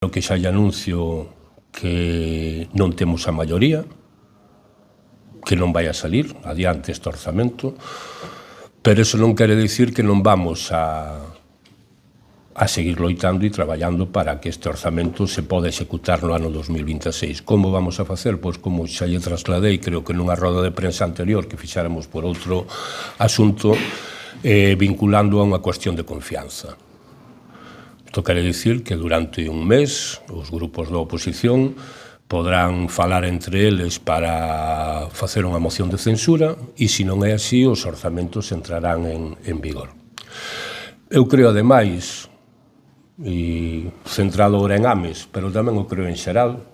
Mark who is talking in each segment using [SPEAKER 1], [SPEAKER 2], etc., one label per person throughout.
[SPEAKER 1] que xa lle anuncio que non temos a maioría, que non vai a salir adiante este orzamento, pero eso non quere dicir que non vamos a seguir loitando e traballando para que este orzamento se poda executar no ano 2026. Como vamos a facer? Pois como xa lle trasladei, creo que nunha roda de prensa anterior que fixáramos por outro asunto, vinculando a unha cuestión de confianza. Isto quere dicir que durante un mes os grupos da oposición podrán falar entre eles para facer unha moción de censura e, se non é así, os orzamentos entrarán en vigor. Eu creo, ademais, e centrado ahora en Ames, pero tamén o creo en xeral,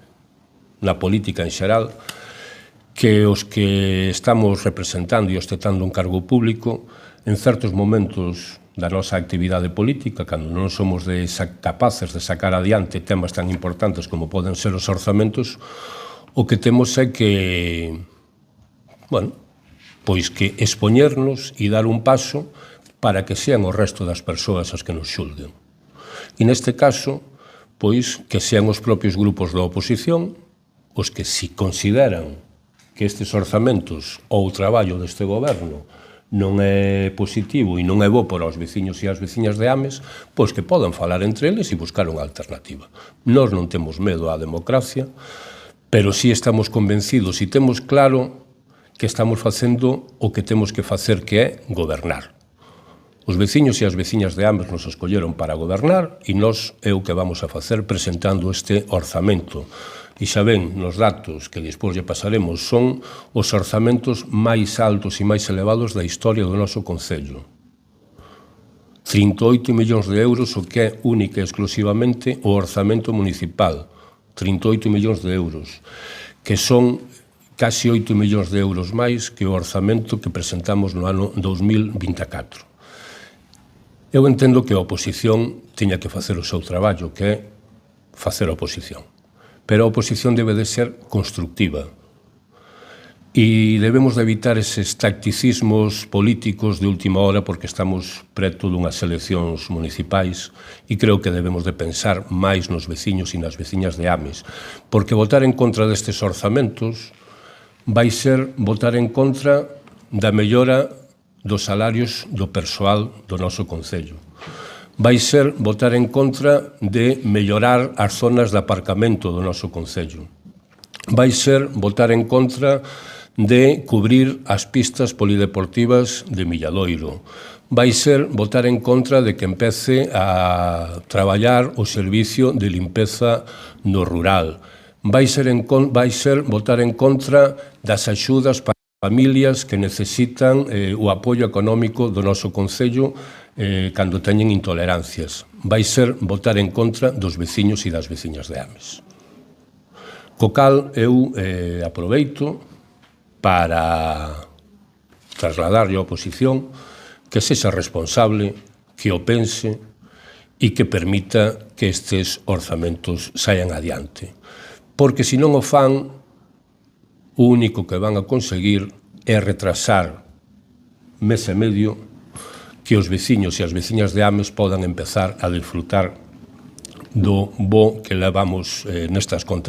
[SPEAKER 1] na política en xeral, que os que estamos representando e ostentando un cargo público, en certos momentos da nosa actividade política, cando non somos capaces de sacar adiante temas tan importantes como poden ser os orzamentos, o que temos é que, pois que expoñernos e dar un paso para que sean o resto das persoas as que nos xulguen. E neste caso, pois que sean os propios grupos da oposición os que, se consideran que estes orzamentos ou o traballo deste goberno non é positivo e non é bo para os veciños e as veciñas de Ames, pois que podan falar entre eles e buscar unha alternativa. Nós non temos medo á democracia, pero sí estamos convencidos e temos claro que estamos facendo o que temos que facer, que é gobernar. Os veciños e as veciñas de Ames nos escolleron para gobernar e nós é o que vamos a facer presentando este orzamento. E xa ven, nos datos que despois lle pasaremos, son os orzamentos máis altos e máis elevados da historia do noso concello. 38 millóns de euros, o que é única e exclusivamente o orzamento municipal. 38 millóns de euros, que son casi 8 millóns de euros máis que o orzamento que presentamos no ano 2024. Eu entendo que a oposición tiña que facer o seu traballo, que é facer a oposición. Pero a oposición debe de ser constructiva e debemos de evitar eses tacticismos políticos de última hora porque estamos preto dunhas eleccións municipais e creo que debemos de pensar máis nos veciños e nas veciñas de Ames, porque votar en contra destes orzamentos vai ser votar en contra da mellora dos salarios do persoal do noso concello. Vai ser votar en contra de mellorar as zonas de aparcamento do noso concello. Vai ser votar en contra de cubrir as pistas polideportivas de Milladoiro. Vai ser votar en contra de que empece a traballar o servicio de limpeza no rural. Vai ser votar en contra das axudas para familias que necesitan o apoio económico do noso concello cando teñen intolerancias. Vai ser votar en contra dos veciños e das veciñas de Ames. Co cal, eu aproveito para trasladarlle á oposición que sexa responsable, que o pense e que permita que estes orzamentos saian adiante. Porque se non o fan, o único que van a conseguir é retrasar mes e medio que os veciños e as veciñas de Ames podan empezar a disfrutar do bo que levamos nestas contas